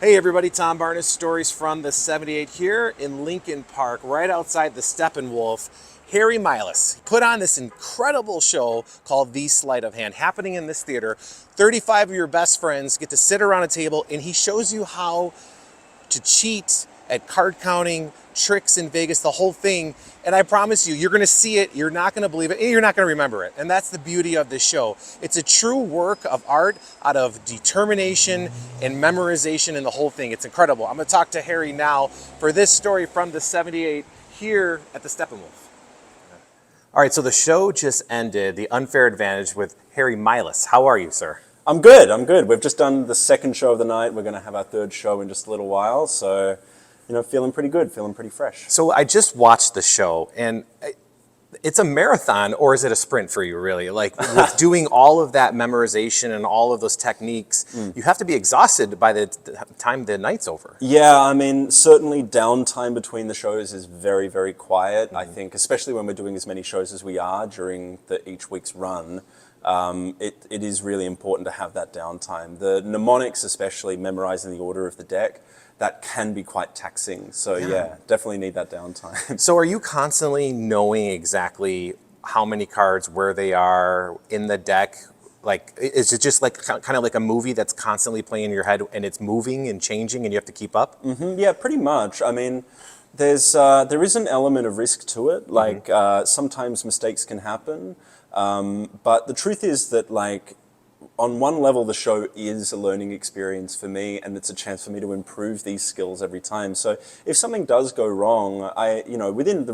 Hey everybody, Tom Barnes, Stories from the 78 here in Lincoln Park, right outside the Steppenwolf. Harry Milas put on this incredible show called The Sleight of Hand, happening in this theater. 35 of your best friends get to sit around a table and he shows you how to cheat at card counting, tricks in Vegas, the whole thing. And I promise you, you're going to see it, you're not going to believe it, and you're not going to remember it. And that's the beauty of this show. It's a true work of art out of determination and memorization and the whole thing. It's incredible. I'm going to talk to Harry now for this story from the 78 here at the Steppenwolf. All right, so the show just ended, The Unfair Advantage with Harry Milas. How are you, sir? I'm good. We've just done the second show of the night. We're going to have our third show in just a little while. So, feeling pretty good, feeling pretty fresh. So I just watched the show, and it's a marathon, or is it a sprint for you, really? Like, with doing all of that memorization and all of those techniques, you have to be exhausted by the time the night's over. Yeah, certainly downtime between the shows is very, very quiet. I think, especially when we're doing as many shows as we are during each week's run, it is really important to have that downtime. The mnemonics, especially memorizing the order of the deck, that can be quite taxing. So yeah, definitely need that downtime. So are you constantly knowing exactly how many cards, where they are in the deck? Like, is it just like kind of like a movie that's constantly playing in your head and it's moving and changing and you have to keep up? Yeah, pretty much. There is an element of risk to it. Like sometimes mistakes can happen, but the truth is that on one level, the show is a learning experience for me, and it's a chance for me to improve these skills every time. So if something does go wrong, within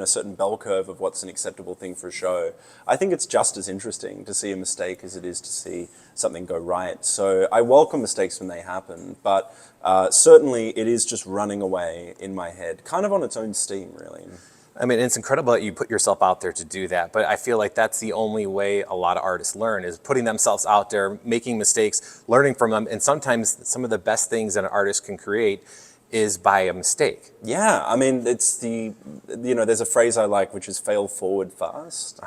a certain bell curve of what's an acceptable thing for a show, I think it's just as interesting to see a mistake as it is to see something go right. So I welcome mistakes when they happen, but certainly it is just running away in my head, kind of on its own steam, really. I mean, it's incredible that you put yourself out there to do that, but I feel like that's the only way a lot of artists learn, is putting themselves out there, making mistakes, learning from them, and sometimes some of the best things that an artist can create is by a mistake. Yeah, it's there's a phrase I like, which is fail forward fast.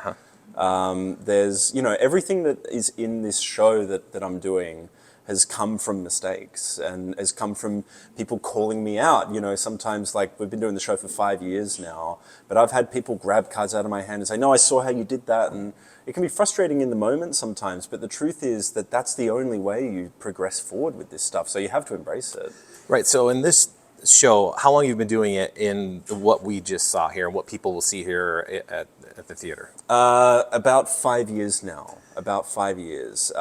There's, everything that is in this show that I'm doing has come from mistakes and has come from people calling me out. Sometimes, like, we've been doing the show for 5 years now, but I've had people grab cards out of my hand and say, no, I saw how you did that. And it can be frustrating in the moment sometimes, but the truth is that that's the only way you progress forward with this stuff. So you have to embrace it. Right, so in this show, how long have you been doing it in what we just saw here and what people will see here at the theater? About 5 years now. About 5 years.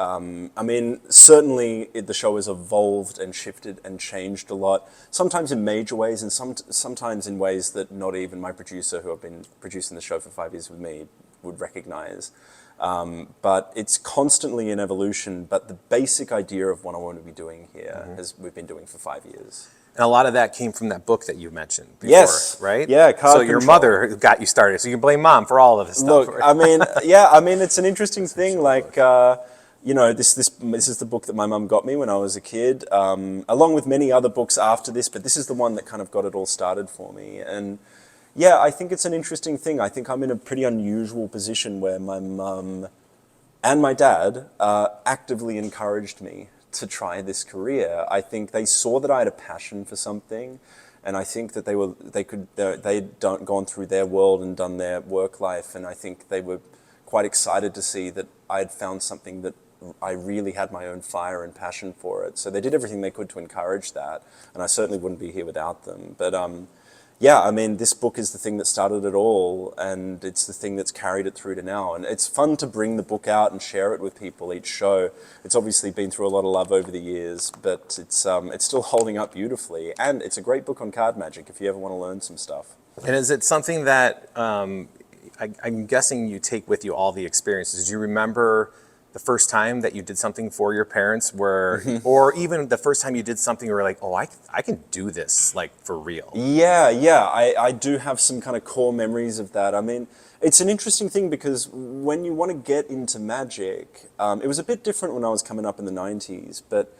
Certainly the show has evolved and shifted and changed a lot, sometimes in major ways and sometimes in ways that not even my producer, who I've been producing the show for 5 years with me, would recognize. But it's constantly in evolution, but the basic idea of what I want to be doing here we've been doing for 5 years. And a lot of that came from that book that you mentioned before, yes. Right? Yeah, Card So your Control. Mother got you started, so you can blame Mom for all of this stuff. Look, it's an interesting thing. This is the book that my mum got me when I was a kid, along with many other books after this, but this is the one that kind of got it all started for me. And yeah, I think it's an interesting thing. I think I'm in a pretty unusual position where my mum and my dad actively encouraged me to try this career. I think they saw that I had a passion for something, and I think that they'd gone through their world and done their work life, and I think they were quite excited to see that I had found something that I really had my own fire and passion for it. So they did everything they could to encourage that, and I certainly wouldn't be here without them. But this book is the thing that started it all, and it's the thing that's carried it through to now. And it's fun to bring the book out and share it with people each show. It's obviously been through a lot of love over the years, but it's still holding up beautifully. And it's a great book on card magic if you ever want to learn some stuff. And is it something that I'm guessing you take with you all the experiences? Do you remember the first time that you did something for your parents or even the first time you did something where like, oh, I can do this, like, for real? Yeah, I do have some kind of core memories of that. It's an interesting thing because when you want to get into magic, it was a bit different when I was coming up in the 90s, but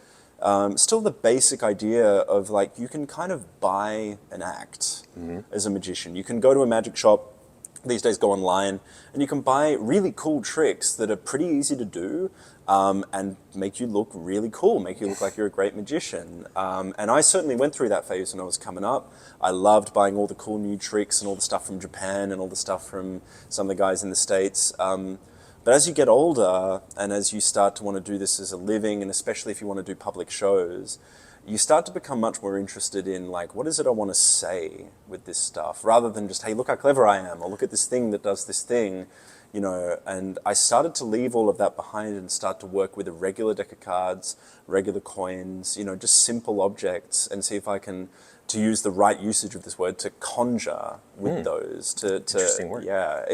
still the basic idea of, like, you can kind of buy an act as a magician. You can go to a magic shop, these days go online, and you can buy really cool tricks that are pretty easy to do, and make you look really cool, make you look like you're a great magician. And I certainly went through that phase when I was coming up. I loved buying all the cool new tricks and all the stuff from Japan and all the stuff from some of the guys in the States. But as you get older and as you start to want to do this as a living, and especially if you want to do public shows, you start to become much more interested in, like, what is it I want to say with this stuff, rather than just, hey, look how clever I am, or look at this thing that does this thing, you know. And I started to leave all of that behind and start to work with a regular deck of cards, regular coins, you know, just simple objects, and see if I can, to use the right usage of this word, to conjure with those. Interesting word. Yeah,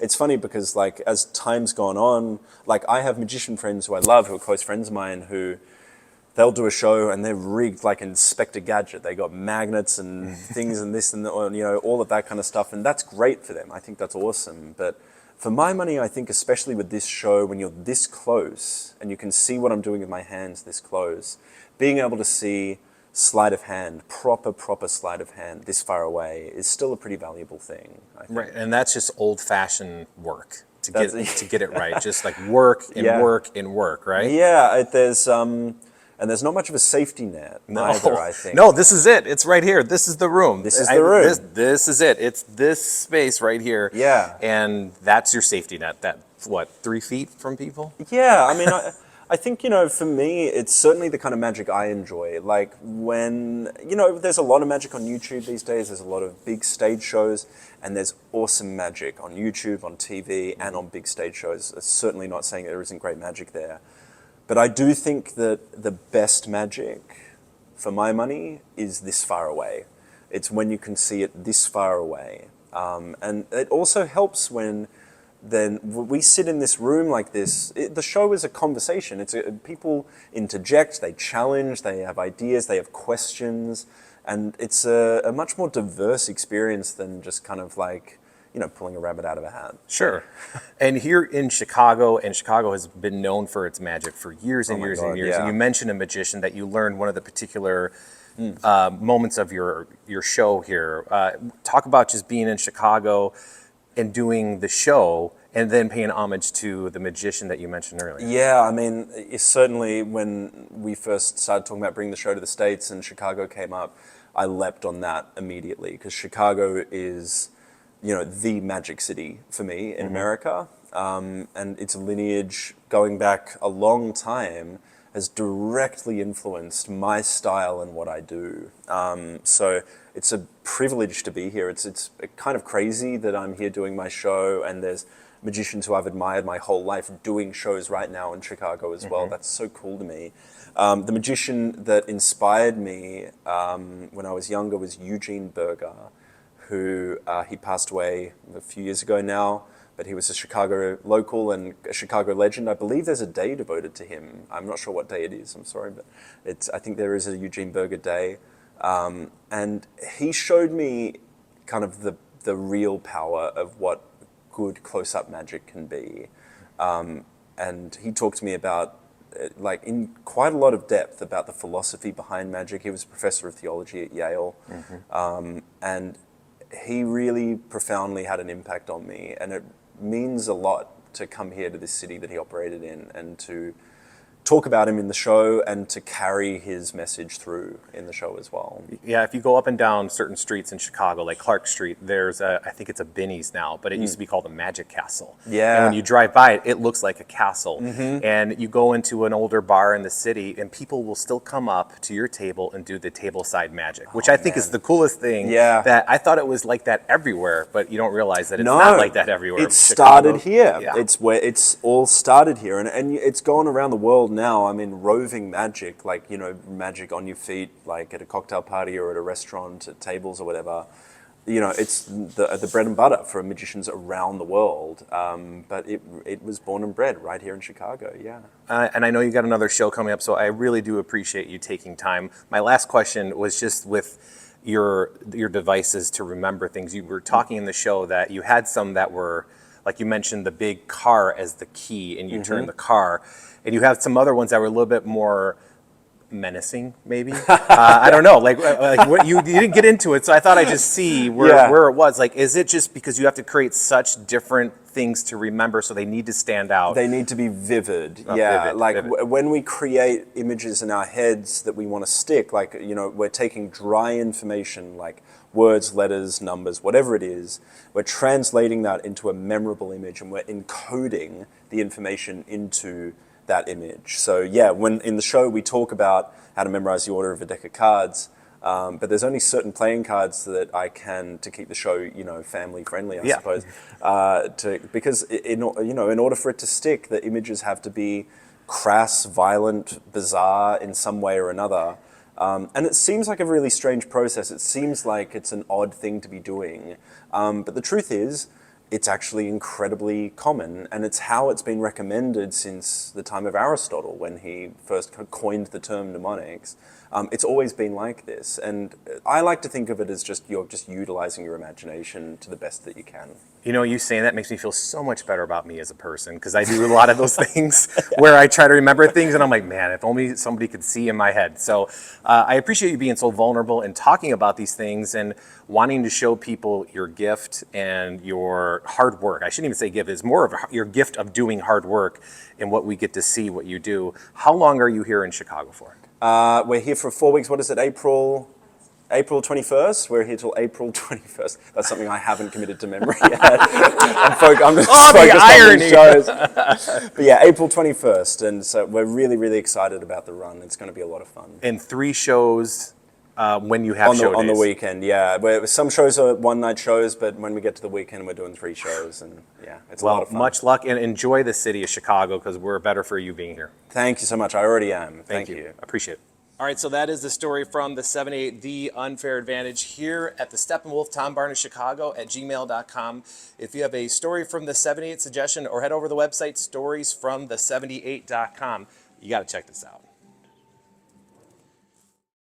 it's funny because, like, as time's gone on, like, I have magician friends who I love, who are close friends of mine, who they'll do a show and they're rigged like Inspector Gadget. They got magnets and things and this and that, you know, all of that kind of stuff. And that's great for them. I think that's awesome. But for my money, I think especially with this show, when you're this close and you can see what I'm doing with my hands this close, being able to see sleight of hand, proper sleight of hand this far away is still a pretty valuable thing, I think. Right, and that's just old-fashioned work to get it right. Just like work and work and work, right? Yeah, and there's not much of a safety net either, I think. No, this is it. It's right here. This is the room. This is the room. This is it. It's this space right here. Yeah. And that's your safety net. That, what, 3 feet from people? Yeah, I mean, I think, you know, for me, it's certainly the kind of magic I enjoy. Like when, you know, there's a lot of magic on YouTube these days. There's a lot of big stage shows, and there's awesome magic on YouTube, on TV, and on big stage shows. It's certainly not saying there isn't great magic there. But I do think that the best magic, for my money, is this far away. It's when you can see it this far away. And it also helps when then we sit in this room like this. The show is a conversation. People interject, they challenge, they have ideas, they have questions. And it's a much more diverse experience than just kind of like, you know, pulling a rabbit out of a hat. Sure. And here in Chicago, and Chicago has been known for its magic for years and years and years. Yeah. And you mentioned a magician that you learned one of the particular moments of your show here. Talk about just being in Chicago and doing the show and then paying homage to the magician that you mentioned earlier. Yeah, I mean, it's certainly when we first started talking about bringing the show to the States and Chicago came up, I leapt on that immediately because Chicago is, you know, the magic city for me in America. And its lineage going back a long time has directly influenced my style and what I do. So it's a privilege to be here. It's kind of crazy that I'm here doing my show, and there's magicians who I've admired my whole life doing shows right now in Chicago as well. That's so cool to me. The magician that inspired me when I was younger was Eugene Berger, who he passed away a few years ago now, but he was a Chicago local and a Chicago legend. I believe there's a day devoted to him. I'm not sure what day it is, I'm sorry, but I think there is a Eugene Berger Day. And he showed me kind of the real power of what good close-up magic can be. And he talked to me about, like, in quite a lot of depth about the philosophy behind magic. He was a professor of theology at Yale. And he really profoundly had an impact on me, and it means a lot to come here to this city that he operated in and to talk about him in the show and to carry his message through in the show as well. Yeah, if you go up and down certain streets in Chicago, like Clark Street, there's I think it's a Binny's now, but it used to be called a Magic Castle. Yeah. And when you drive by it, it looks like a castle. And you go into an older bar in the city, and people will still come up to your table and do the Tableside Magic, which I think is the coolest thing. Yeah. That I thought it was like that everywhere, but you don't realize that it's not like that everywhere. It started here. Yeah. It's where it's all started here, and it's gone around the world now. I mean, roving magic, like, you know, magic on your feet, like at a cocktail party or at a restaurant, at tables or whatever. You know, it's the bread and butter for magicians around the world. But it was born and bred right here in Chicago, yeah. And I know you got another show coming up, so I really do appreciate you taking time. My last question was just with your devices to remember things. You were talking in the show that you had some that were, like you mentioned, the big car as the key, and you turn the car. And you have some other ones that were a little bit more menacing, maybe. I don't know. Like what, you didn't get into it, so I thought I'd just see where it was. Like, is it just because you have to create such different things to remember, so they need to stand out. They need to be vivid. Vivid, Like vivid. when we create images in our heads that we want to stick, like, you know, we're taking dry information like words, letters, numbers, whatever it is, we're translating that into a memorable image and we're encoding the information into that image. So yeah, when in the show we talk about how to memorize the order of a deck of cards, but there's only certain playing cards that I can, to keep the show, you know, family friendly, I suppose, because in order for it to stick, the images have to be crass, violent, bizarre in some way or another. And it seems like a really strange process. It seems like it's an odd thing to be doing. But the truth is, it's actually incredibly common, and it's how it's been recommended since the time of Aristotle, when he first coined the term mnemonics. It's always been like this, and I like to think of it as you're just utilizing your imagination to the best that you can. You know, you saying that makes me feel so much better about me as a person, because I do a lot of those things where I try to remember things and I'm like, man, if only somebody could see in my head. So I appreciate you being so vulnerable and talking about these things and wanting to show people your gift and your hard work. I shouldn't even say gift, it's more of your gift of doing hard work and what we get to see what you do. How long are you here in Chicago for? We're here for 4 weeks. What is it, April 21st? We're here till April 21st. That's something I haven't committed to memory yet. I'm just focused on these shows. But yeah, April 21st. And so we're really, really excited about the run. It's going to be a lot of fun. And 3 shows when you have show days. On the weekend, yeah. Some shows are one-night shows, but when we get to the weekend, we're doing 3 shows. And yeah, it's a lot of fun. Well, much luck, and enjoy the city of Chicago, because we're better for you being here. Thank you so much. I already am. Thank you. Appreciate it. All right, so that is the story from the 78, The Unfair Advantage, here at the Steppenwolf, Tom Barnes, Chicago at gmail.com. If you have a story from the 78 suggestion, or head over to the website storiesfromthe78.com. You got to check this out.